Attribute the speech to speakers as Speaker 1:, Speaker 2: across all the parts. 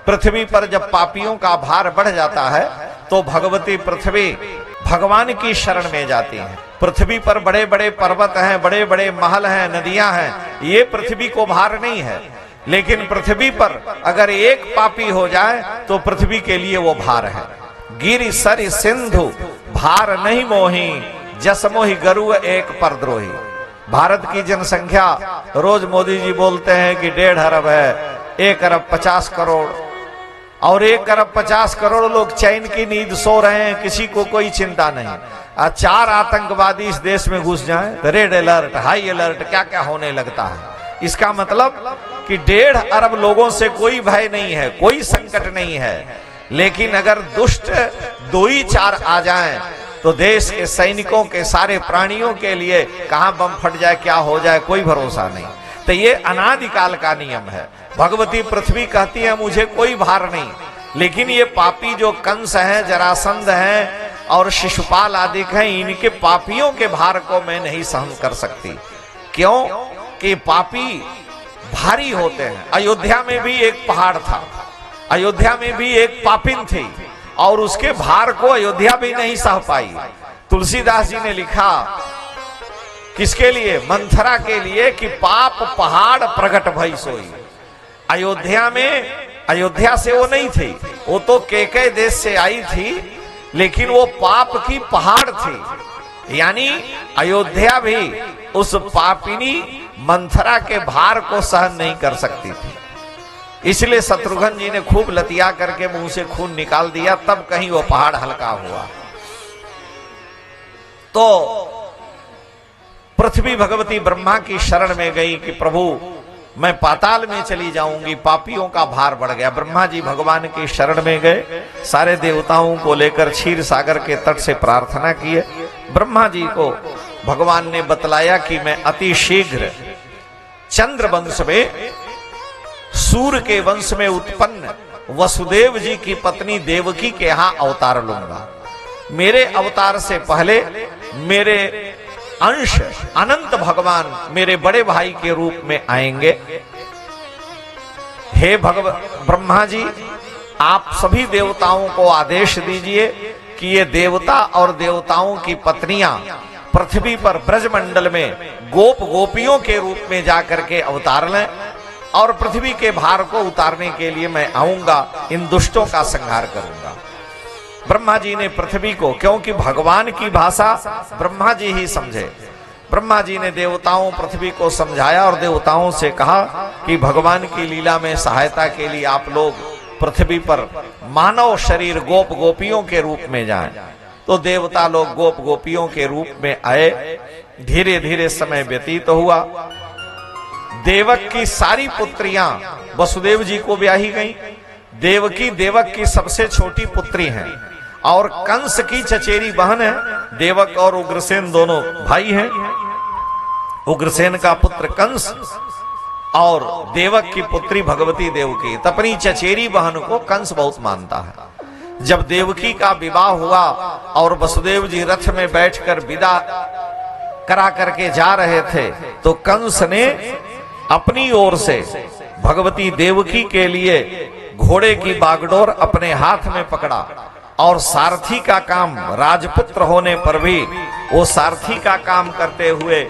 Speaker 1: पृथ्वी पर जब पापियों का भार बढ़ जाता है तो भगवती पृथ्वी भगवान की शरण में जाती हैं। पृथ्वी पर बड़े बड़े पर्वत हैं, बड़े बड़े महल हैं, नदियां हैं, ये पृथ्वी को भार नहीं है। लेकिन पृथ्वी पर अगर एक पापी हो जाए तो पृथ्वी के लिए वो भार है। गिरि सरि सिंधु भार नहीं मोही, जस मोहि गरु एक परद्रोही। भारत की जनसंख्या रोज मोदी जी बोलते हैं कि 1.5 अरब है, 1 अरब 50 करोड़, और 1 अरब 50 करोड़ लोग चैन की नींद सो रहे हैं, किसी को कोई चिंता नहीं। 4 आतंकवादी इस देश में घुस जाएं तो रेड अलर्ट, हाई अलर्ट, क्या क्या होने लगता है। इसका मतलब कि 1.5 अरब लोगों से कोई भय नहीं है, कोई संकट नहीं है। लेकिन अगर दुष्ट 2-4 आ जाएं तो देश के सैनिकों के, सारे प्राणियों के लिए कहां बम फट जाए, क्या हो जाए, कोई भरोसा नहीं। तो ये अनादिकाल का नियम है। भगवती पृथ्वी कहती है मुझे कोई भार नहीं, लेकिन ये पापी जो कंस हैं, जरासंध हैं और शिशुपाल आदि हैं, इनके पापियों के भार को मैं नहीं सहन कर सकती। क्यों कि पापी भारी होते हैं। अयोध्या में भी एक पहाड़ था, अयोध्या में भी एक पापिन थी और उसके भार को अयोध्या भी नहीं सह पाई। तुलसीदास जी ने लिखा किसके लिए? मंथरा के लिए, कि पाप पहाड़ प्रकट भई सोई। अयोध्या में, अयोध्या से वो नहीं थी, वो तो केकय देश से आई थी, लेकिन वो पाप की पहाड़ थी। यानी अयोध्या भी उस पापिनी मंथरा के भार को सहन नहीं कर सकती थी। इसलिए शत्रुघ्न जी ने खूब लतिया करके मुंह से खून निकाल दिया, तब कहीं वो पहाड़ हल्का हुआ। तो पृथ्वी भगवती ब्रह्मा की शरण में गई कि प्रभु मैं पाताल में चली जाऊंगी, पापियों का भार बढ़ गया। ब्रह्मा जी भगवान की शरण में गए, सारे देवताओं को लेकर क्षीर सागर के तट से प्रार्थना किए। ब्रह्मा जी को भगवान ने बतलाया कि मैं अति शीघ्र चंद्र वंश में, सूर्य के वंश में उत्पन्न वसुदेव जी की पत्नी देवकी के यहां अवतार लूंगा। मेरे अवतार से पहले मेरे अंश अनंत भगवान मेरे बड़े भाई के रूप में आएंगे। हे ब्रह्मा जी, आप सभी देवताओं को आदेश दीजिए कि ये देवता और देवताओं की पत्नियां पृथ्वी पर ब्रजमंडल में गोप गोपियों के रूप में जाकर के अवतार लें, और पृथ्वी के भार को उतारने के लिए मैं आऊंगा, इन दुष्टों का संहार करूंगा। ब्रह्मा जी ने पृथ्वी को, क्योंकि भगवान की भाषा ब्रह्मा जी ही समझे, ब्रह्मा जी ने देवताओं पृथ्वी को समझाया और देवताओं से कहा कि भगवान की लीला में सहायता के लिए आप लोग पृथ्वी पर मानव शरीर गोप गोपियों के रूप में जाएं। तो देवता लोग गोप गोपियों के रूप में आए। धीरे धीरे समय व्यतीत हुआ। देवक की सारी पुत्रियां वसुदेव जी को ब्याही गईं। देवकी देवक की सबसे छोटी पुत्री हैं और कंस की चचेरी बहन है। देवक और उग्रसेन दोनों भाई हैं। उग्रसेन का पुत्र कंस और देवक की पुत्री भगवती देवकी। अपनी चचेरी बहन को कंस बहुत मानता है। जब देवकी का विवाह हुआ और वसुदेव जी रथ में बैठकर विदा करा करके जा रहे थे, तो कंस ने अपनी ओर से भगवती देवकी के लिए घोड़े की बागडोर अपने हाथ में पकड़ा और सारथी का काम, राजपुत्र होने पर भी वो सारथी का काम करते हुए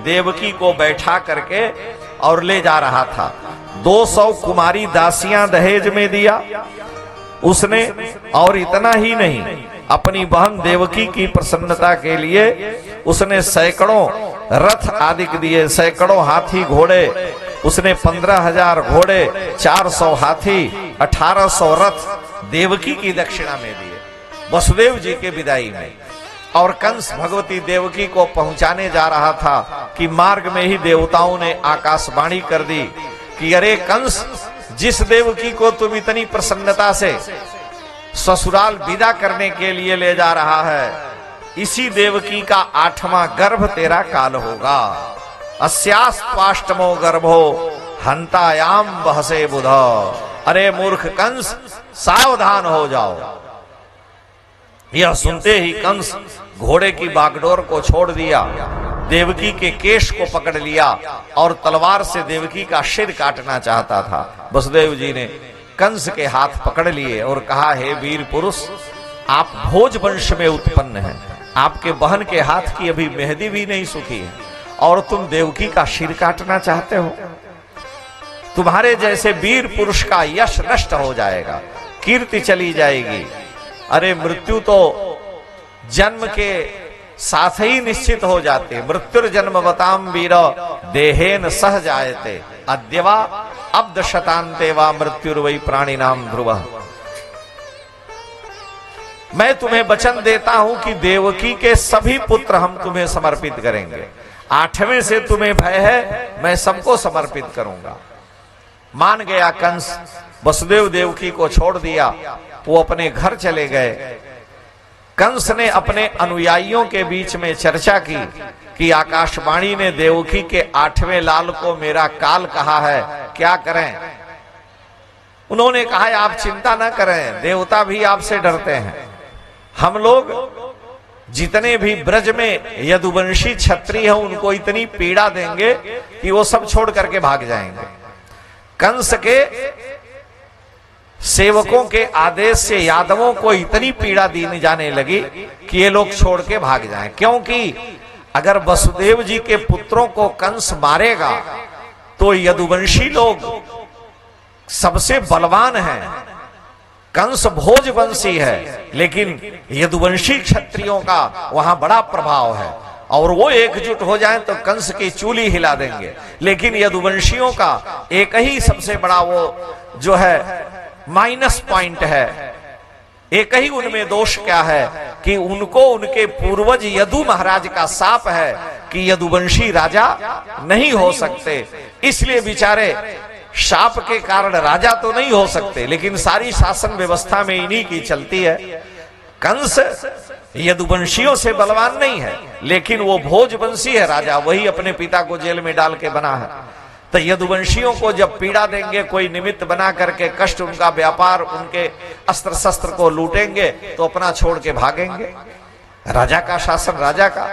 Speaker 1: देवकी को बैठा करके और ले जा रहा था। 200 कुमारी दासियां दहेज में दिया उसने, और इतना ही नहीं, अपनी बहन देवकी की प्रसन्नता के लिए उसने सैकड़ों रथ आदि दिए, सैकड़ों हाथी घोड़े। उसने 15,000 घोड़े, 400 हाथी, 1800 रथ देवकी की दक्षिणा में दिए वसुदेव जी के विदाई में। और कंस भगवती देवकी को पहुंचाने जा रहा था कि मार्ग में ही देवताओं ने आकाशवाणी कर दी कि अरे कंस, जिस देवकी को तुम इतनी प्रसन्नता से ससुराल विदा करने के लिए ले जा रहा है, इसी देवकी का 8वां गर्भ तेरा काल होगा। अस्यास्त्वाष्टमो गर्भो हंतायाम बहसे बुध। अरे मूर्ख कंस, सावधान हो जाओ। यह सुनते ही कंस घोड़े की बागडोर को छोड़ दिया, देवकी के केश को पकड़ लिया और तलवार से देवकी का सिर काटना चाहता था। वसुदेव जी ने कंस के हाथ पकड़ लिए और कहा, हे वीर पुरुष, आप भोज वंश में उत्पन्न हैं, आपके बहन के हाथ की अभी मेहंदी भी नहीं सूखी है और तुम देवकी का सिर काटना चाहते हो। तुम्हारे जैसे वीर पुरुष का यश नष्ट हो जाएगा, कीर्ति चली जाएगी। अरे मृत्यु तो जन्म के साथ ही निश्चित हो जाते, मृत्युर्जन्म बताम वीर देहेन सह जायते, अद्यवा अब्द शतान्ते वा मृत्युर्वै प्राणिनाम ध्रुवः। मैं तुम्हें वचन देता हूं कि देवकी के सभी पुत्र हम तुम्हें समर्पित करेंगे। 8वें से तुम्हें भय है, मैं सबको समर्पित करूंगा। मान गया कंस, वसुदेव देवकी को छोड़ दिया, वो अपने घर चले गए। कंस ने अपने अनुयायियों के बीच में चर्चा की कि आकाशवाणी ने देवकी के 8वें लाल को मेरा काल कहा है, क्या करें? उन्होंने कहा, आप चिंता न करें, देवता भी आपसे डरते हैं। हम लोग जितने भी ब्रज में यदुवंशी क्षत्रिय हैं उनको इतनी पीड़ा देंगे कि वो सब छोड़ करके भाग जाएंगे। कंस के सेवकों के आदेश से यादवों को इतनी पीड़ा दी जाने लगी कि ये लोग छोड़ के भाग जाएं, क्योंकि अगर वसुदेव जी के पुत्रों को कंस मारेगा तो यदुवंशी लोग सबसे बलवान हैं। कंस भोजवंशी है, लेकिन यदुवंशी क्षत्रियों का वहां बड़ा प्रभाव है और वो एकजुट हो जाएं तो कंस की चूली हिला देंगे। लेकिन यदुवंशियों का एक ही सबसे बड़ा वो जो है माइनस पॉइंट है, एक ही उनमें दोष क्या है कि उनको उनके पूर्वज यदु महाराज का शाप है कि यदुवंशी राजा नहीं हो सकते। इसलिए बेचारे शाप के कारण राजा तो नहीं हो सकते, लेकिन सारी शासन व्यवस्था में इन्हीं की चलती है। कंस यदुवंशियों से बलवान नहीं है, लेकिन वो भोजवंशी है राजा, वही अपने पिता को जेल में डाल के बना है। तो यदुवंशियों को जब पीड़ा देंगे, कोई निमित्त बना करके कष्ट, उनका व्यापार, उनके अस्त्र शस्त्र को लूटेंगे तो अपना छोड़ के भागेंगे। राजा का शासन राजा का।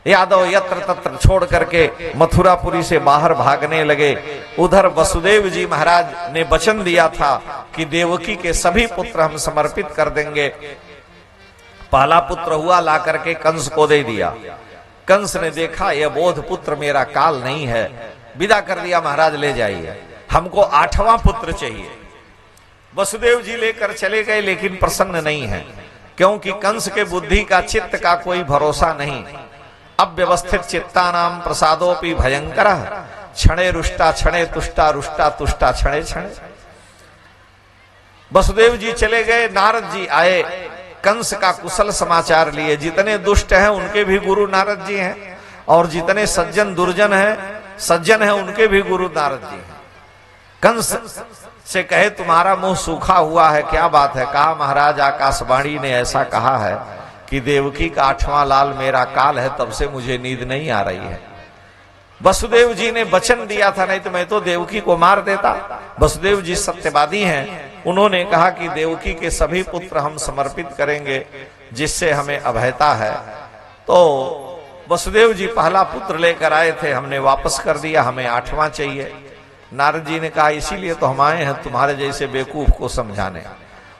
Speaker 1: यादव यत्र तत्र छोड़ करके मथुरापुरी से बाहर भागने लगे। उधर वसुदेव जी महाराज ने वचन दिया था कि देवकी के सभी पुत्र हम समर्पित कर देंगे। पहला पुत्र हुआ, ला करके कंस को दे दिया। कंस ने देखा यह बोध पुत्र मेरा काल नहीं है, विदा कर दिया, महाराज ले जाइए, हमको 8वां पुत्र चाहिए। वसुदेव जी लेकर चले गए, लेकिन प्रसन्न नहीं है, क्योंकि कंस के बुद्धि का चित्त का कोई भरोसा नहीं। अव्यवस्थित चित्तानाम प्रसादोपि भयंकर, क्षणे रुष्टा क्षणे तुष्टा, रुष्टा तुष्टा क्षणे क्षणे। वसुदेव जी चले गए, नारद जी आए, कंस का कुशल समाचार लिए। जितने दुष्ट हैं उनके भी गुरु नारद जी हैं, और जितने सज्जन दुर्जन हैं, सज्जन हैं, उनके भी गुरु नारद जी हैं। कंस से कहे, तुम्हारा मुंह सूखा हुआ है, क्या बात है? कहा, महाराज आकाशवाणी ने ऐसा कहा है कि देवकी का 8वां लाल मेरा काल है, तब से मुझे नींद नहीं आ रही है। वसुदेव जी ने वचन दिया था, नहीं तो मैं तो देवकी को मार देता। वसुदेव जी सत्यवादी हैं, उन्होंने कहा कि देवकी के सभी पुत्र हम समर्पित करेंगे, जिससे हमें अभयता है। तो वसुदेव जी पहला पुत्र लेकर आए थे, हमने वापस कर दिया, हमें 8वां चाहिए। नारद जी ने कहा, इसीलिए तो हम आए हैं तुम्हारे जैसे बेवकूफ को समझाने।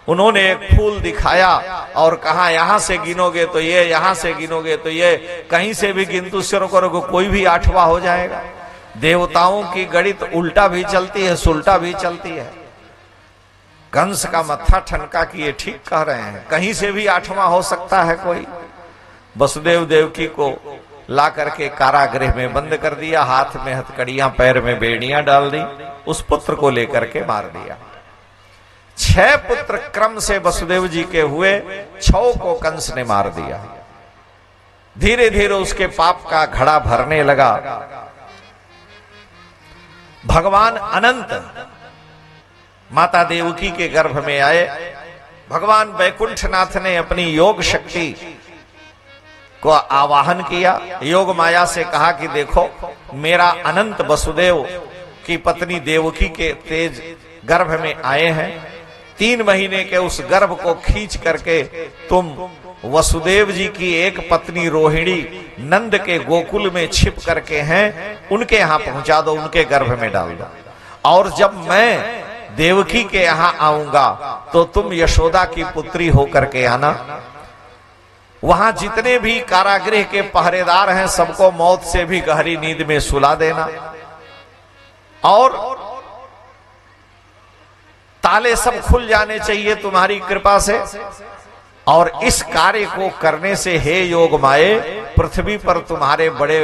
Speaker 1: उन्होंने एक फूल दिखाया और कहा, यहां से गिनोगे तो ये, यहां से गिनोगे तो ये, कहीं से भी गिनती शुरू करोगे कोई भी 8वां हो जाएगा। देवताओं की गणित उल्टा भी चलती है, सुल्टा भी चलती है। कंस का मत्था ठनका कि ये ठीक कह रहे हैं, कहीं से भी 8वां हो सकता है कोई। वसुदेव देवकी को ला करके कारागृह में बंद कर दिया, हाथ में हथकड़ियां, पैर में बेड़ियां डाल दी, उस पुत्र को लेकर के मार दिया। 6 पुत्र क्रम से वसुदेव जी के हुए, 6 को कंस ने मार दिया। धीरे धीरे उसके पाप का घड़ा भरने लगा। भगवान अनंत माता देवकी के गर्भ में आए। भगवान वैकुंठनाथ ने अपनी योग शक्ति को आवाहन किया, योग माया से कहा कि देखो, मेरा अनंत वसुदेव की पत्नी देवकी के तेज गर्भ में आए हैं। 3 महीने के उस गर्भ को खींच करके तुम वसुदेव जी की एक पत्नी रोहिणी नंद के गोकुल में छिप करके हैं, उनके यहां पहुंचा दो, उनके गर्भ में डाल दो। और जब मैं देवकी के यहां आऊंगा तो तुम यशोदा की पुत्री होकर के आना। वहां जितने भी कारागृह के पहरेदार हैं सबको मौत से भी गहरी नींद में सुला देना, और ताले सब खुल जाने चाहिए तुम्हारी कृपा से। और इस कार्य को करने से हे योग माये, पृथ्वी पर तुम्हारे बड़े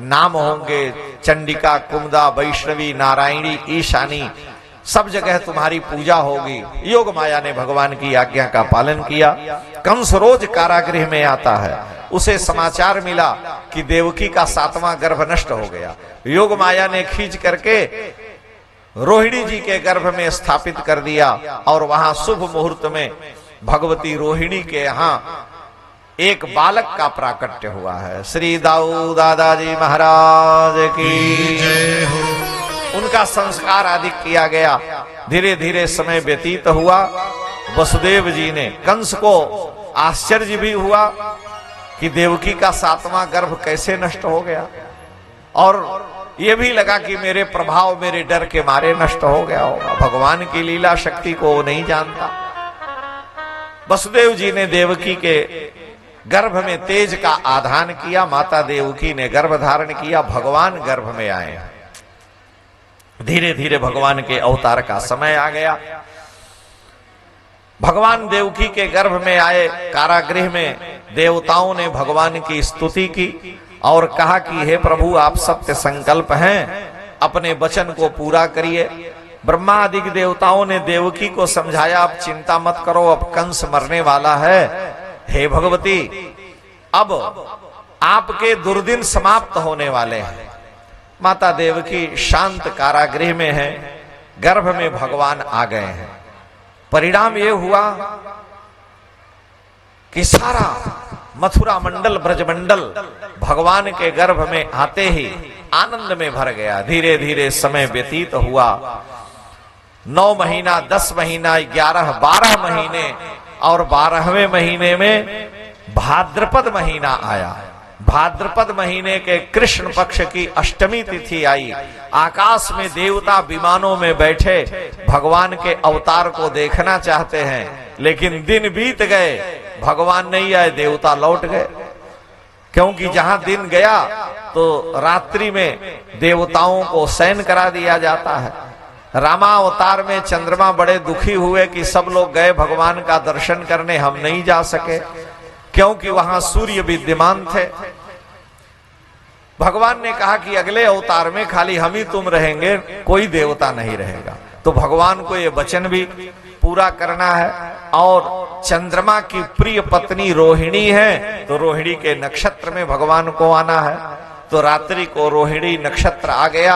Speaker 1: नाम होंगे। चंडिका, कुमुदा, वैष्णवी, नारायणी, ईशानी, सब जगह तुम्हारी पूजा होगी। योग माया ने भगवान की आज्ञा का पालन किया। कंस रोज कारागृह में आता है। उसे समाचार मिला कि देवकी का 7वां गर्भ नष्ट हो गया। योग माया ने खींच करके रोहिणी जी के गर्भ में स्थापित कर दिया, और वहां शुभ मुहूर्त में भगवती रोहिणी के यहां एक बालक का प्राकट्य हुआ है। श्री दाऊ दादाजी महाराज की जय हो। उनका संस्कार आदि किया गया। धीरे धीरे समय व्यतीत हुआ। वसुदेव जी ने, कंस को आश्चर्य भी हुआ कि देवकी का 7वां गर्भ कैसे नष्ट हो गया, और यह भी लगा कि मेरे प्रभाव, मेरे डर के मारे नष्ट हो गया होगा। भगवान की लीला शक्ति को वो नहीं जानता। वसुदेव जी ने देवकी के गर्भ में तेज का आधान किया। माता देवकी ने गर्भ धारण किया। भगवान गर्भ में आए। धीरे धीरे भगवान के अवतार का समय आ गया। भगवान देवकी के गर्भ में आए। कारागृह में देवताओं ने भगवान की स्तुति की और कहा कि हे प्रभु, आप सत्य संकल्प हैं, अपने वचन को पूरा करिए। ब्रह्मा आदि देवताओं ने देवकी को समझाया, अब चिंता मत करो, अब कंस मरने वाला है। हे भगवती, अब आपके दुर्दिन समाप्त होने वाले हैं। माता देवकी शांत कारागृह में है। गर्भ में भगवान आ गए हैं। परिणाम यह हुआ कि सारा मथुरा मंडल, ब्रजमंडल भगवान के गर्भ में आते ही आनंद में भर गया। धीरे धीरे समय व्यतीत हुआ। 9 महीना, 10 महीना, 11, 12 महीने, और 12वें महीने में भाद्रपद महीना आया। भाद्रपद महीने के कृष्ण पक्ष की अष्टमी तिथि आई। आकाश में देवता विमानों में बैठे भगवान के अवतार को देखना चाहते हैं, लेकिन दिन बीत गए, भगवान नहीं आए, देवता लौट गए। क्योंकि जहां दिन गया तो रात्रि में देवताओं को शयन करा दिया जाता है। रामावतार में चंद्रमा बड़े दुखी हुए कि सब लोग गए भगवान का दर्शन करने, हम नहीं जा सके, क्योंकि वहां सूर्य विद्यमान थे। भगवान ने कहा कि अगले अवतार में खाली हम ही तुम रहेंगे, कोई देवता नहीं रहेगा। तो भगवान को ये वचन भी पूरा करना है। और चंद्रमा की प्रिय पत्नी रोहिणी है, तो रोहिणी के नक्षत्र में भगवान को आना है। तो रात्रि को रोहिणी नक्षत्र आ गया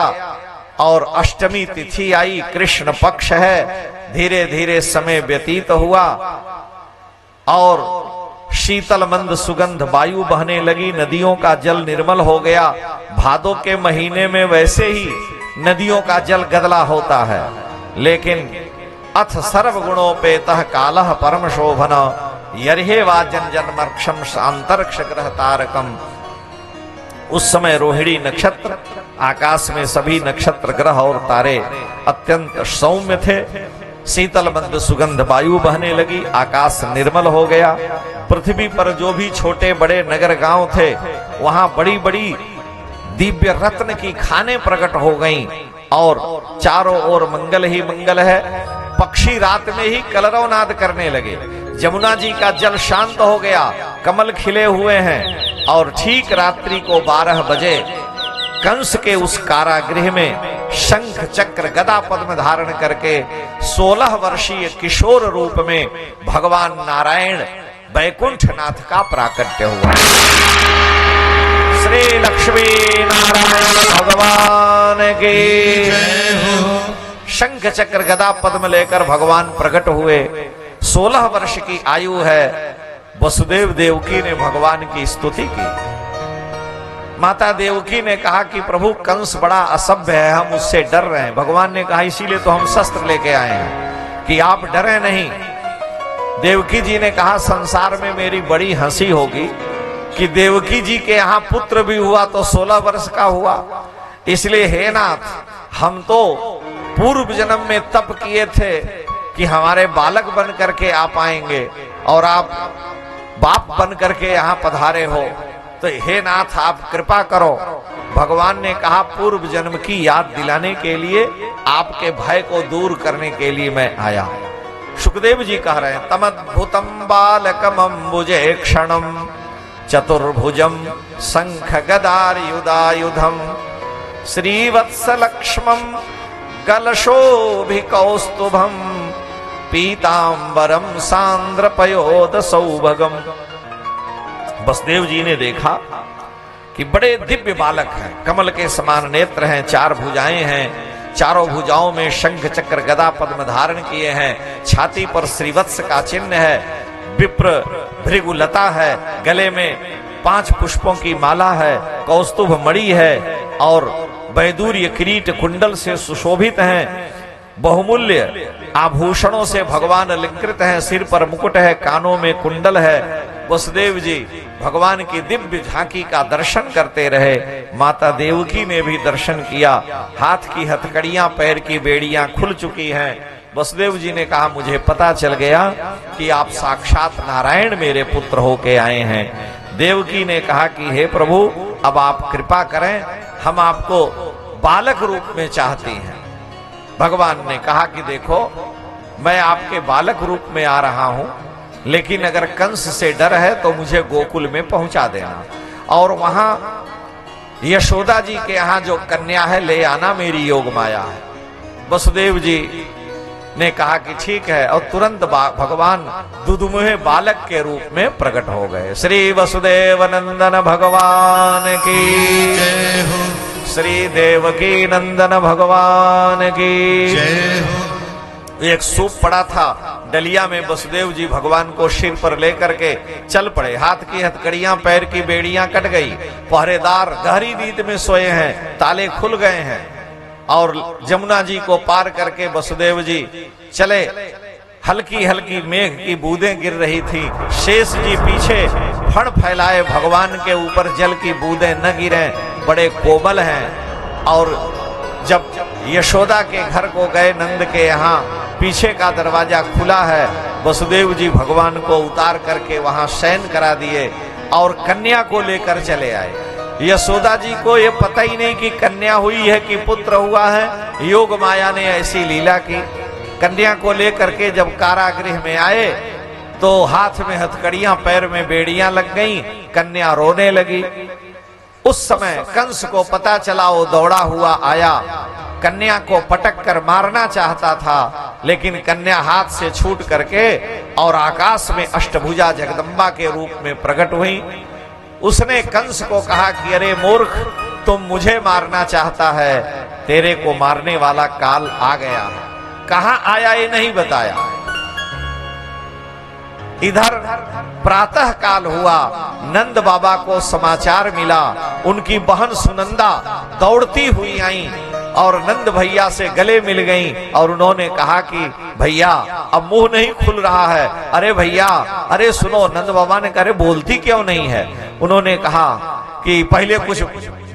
Speaker 1: और अष्टमी तिथि आई, कृष्ण पक्ष है। धीरे धीरे समय व्यतीत हुआ और शीतल मंद सुगंध वायु बहने लगी। नदियों का जल निर्मल हो गया। भादों के महीने में वैसे ही नदियों का जल गदला होता है, लेकिन अथ सर्व गुणोपेतः कालः परम शोभन यर्हे वाजन जन्मर्क्षम शांतर्क्ष ग्रह तारकम। उस समय रोहिणी नक्षत्र, आकाश में सभी नक्षत्र, ग्रह और तारे अत्यंत सौम्य थे। शीतल मंद सुगंध वायु बहने लगी। आकाश निर्मल हो गया। पृथ्वी पर जो भी छोटे बड़े नगर गांव थे, वहां बड़ी बड़ी दिव्य रत्न की खानें प्रकट हो गईं और चारों ओर मंगल ही मंगल है। पक्षी रात में ही कलरवनाद करने लगे। जमुना जी का जल शांत हो गया, कमल खिले हुए हैं। और ठीक रात्रि को 12 बजे कंस के उस कारागृह में शंख चक्र गदा पद्म धारण करके 16 वर्षीय किशोर रूप में भगवान नारायण वैकुंठनाथ का प्राकट्य हुआ। श्री लक्ष्मी नारायण भगवान की जय हो। शंख चक्र गदा पद्म लेकर भगवान प्रकट हुए। 16 वर्ष की आयु है। वसुदेव देवकी ने भगवान की स्तुति की। माता देवकी ने कहा कि प्रभु कंस बड़ा असभ्य है, हम उससे डर रहे हैं। भगवान ने कहा इसीलिए तो हम शस्त्र लेके आए हैं कि आप डरे नहीं। देवकी जी ने कहा संसार में मेरी बड़ी हंसी होगी कि देवकी जी के यहाँ पुत्र भी हुआ तो 16 वर्ष का हुआ। इसलिए हे नाथ, हम तो पूर्व जन्म में तप किए थे कि हमारे बालक बन करके आप आएंगे और आप बाप बन करके यहाँ पधारे हो, तो हे नाथ आप कृपा करो। भगवान ने कहा पूर्व जन्म की याद दिलाने के लिए, आपके भय को दूर करने के लिए मैं आया। सुखदेव जी कह रहे हैं, तमद्भुतम बालकम अम्बुजे क्षणम चतुर्भुजम शंख गदायुधायुधम श्रीवत्सलक्ष्मम गलशोभिकौस्तुभम पीतांबरम सांद्रपयोद सौभगम। वसुदेव जी ने देखा कि बड़े दिव्य बालक हैं, कमल के समान नेत्र हैं, 4 भुजाएं हैं, चारों भुजाओं में शंख चक्र गदा पद्म धारण किए हैं, छाती पर श्रीवत्स का चिन्ह है, विप्र भृगुलता है, गले में 5 पुष्पों की माला है, कौस्तुभ मणि है और वैदूर्य किरीट कुंडल से सुशोभित हैं, बहुमूल्य आभूषणों से भगवान अलंकृत हैं, सिर पर मुकुट है, कानों में कुंडल है। वसुदेव जी भगवान की दिव्य झांकी का दर्शन करते रहे। माता देवकी ने भी दर्शन किया, हाथ की हथकड़ियां पैर की बेड़ियां खुल चुकी हैं। वसुदेव जी ने कहा मुझे पता चल गया कि आप साक्षात नारायण मेरे पुत्र होके आए हैं। देवकी ने कहा कि हे प्रभु अब आप कृपा करें, हम आपको बालक रूप में चाहती हैं। भगवान ने कहा कि देखो मैं आपके बालक रूप में आ रहा हूं, लेकिन अगर कंस से डर है तो मुझे गोकुल में पहुंचा देना और वहां यशोदा जी के यहाँ जो कन्या है ले आना, मेरी योग माया है। वसुदेव जी ने कहा कि ठीक है और तुरंत भगवान दुधुमुहे बालक के रूप में प्रकट हो गए। श्री वसुदेव नंदन भगवान की जय हो, श्री देवकी नंदन भगवान की जय हो। एक सूप पड़ा था डलिया में, वसुदेव जी भगवान को सिर पर लेकर के चल पड़े। हाथ की हथकड़ियां पैर की बेड़ियां कट गई, पहरेदार गहरी नींद में सोए हैं, ताले खुल गए हैं और जमुना जी को पार करके वसुदेव जी चले। हल्की हल्की मेघ की बूंदें गिर रही थी, शेष जी पीछे फण फैलाए भगवान के ऊपर जल की बूंदें न गिरे, बड़े कोमल हैं। और जब यशोदा के घर को गए नंद के यहाँ, पीछे का दरवाजा खुला है, वसुदेव जी भगवान को उतार करके वहां शयन करा दिए और कन्या को लेकर चले आए। यशोदा जी को ये पता ही नहीं कि कन्या हुई है कि पुत्र हुआ है। योग माया ने ऐसी लीला की। कन्या को लेकर के जब कारागृह में आए तो हाथ में हथकड़ियां पैर में बेड़ियां लग गईं, कन्या रोने लगी। उस समय कंस को पता चला, वो दौड़ा हुआ आया, कन्या को पटक कर मारना चाहता था, लेकिन कन्या हाथ से छूट करके और आकाश में अष्टभुजा जगदम्बा के रूप में प्रकट हुई। उसने कंस को कहा कि अरे मूर्ख, तुम मुझे मारना चाहता है, तेरे को मारने वाला काल आ गया। कहां आया ये नहीं बताया। इधर प्रातः काल हुआ, नंद बाबा को समाचार मिला, उनकी बहन सुनंदा दौड़ती हुई आई और नंद भैया से गले मिल गईं और उन्होंने कहा कि भैया अब मुंह नहीं खुल रहा है। अरे भैया, अरे सुनो। नंद बाबा ने कहा बोलती क्यों नहीं है? उन्होंने कहा कि पहले कुछ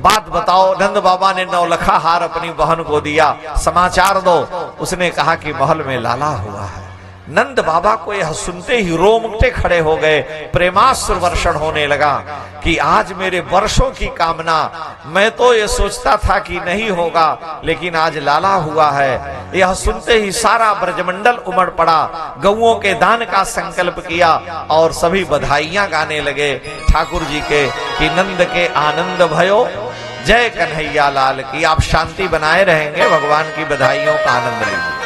Speaker 1: बात बताओ। नंद बाबा ने 9 लखा हार अपनी बहन को दिया, समाचार दो। उसने कहा कि महल में लाला हुआ है। नंद बाबा को यह सुनते ही रोंगटे खड़े हो गए, प्रेमाश्रु वर्षण होने लगा कि आज मेरे वर्षों की कामना, मैं तो ये सोचता था कि नहीं होगा, लेकिन आज लाला हुआ है। यह सुनते ही सारा ब्रजमंडल उमड़ पड़ा, गौओं के दान का संकल्प किया और सभी बधाइयां गाने लगे ठाकुर जी के कि नंद के आनंद भयो, जय कन्हैया लाल की। आप शांति बनाए रहेंगे, भगवान की बधाइयों का आनंद लीजिए।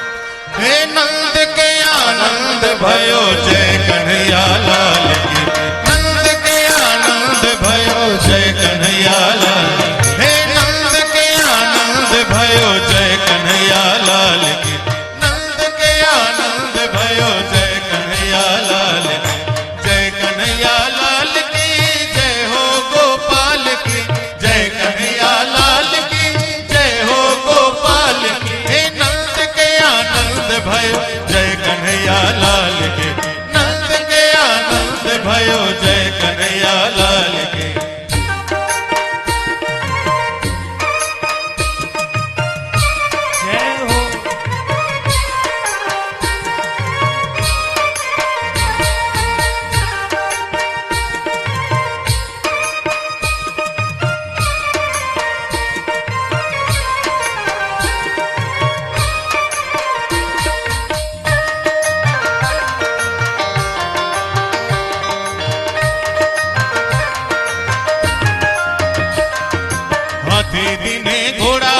Speaker 2: हे नंद के आनंद भयो, जय कन्हैया लाल की। नंद के आनंद भयो, जय कन्हैया लाल। हे नंद के आनंद भयो, जय कन्हैया लाल की। नंद के आनंद भयो, जय कन्हैया लाल की। जय कन्हैया लाल की, जय हो गोपाल की। जय कन्हैया लाल की, जय हो गोपाल की। हे नंद के आनंद भयो, जय कन्हैया लाल के। नंद के आनंद તે દિને ઘોડા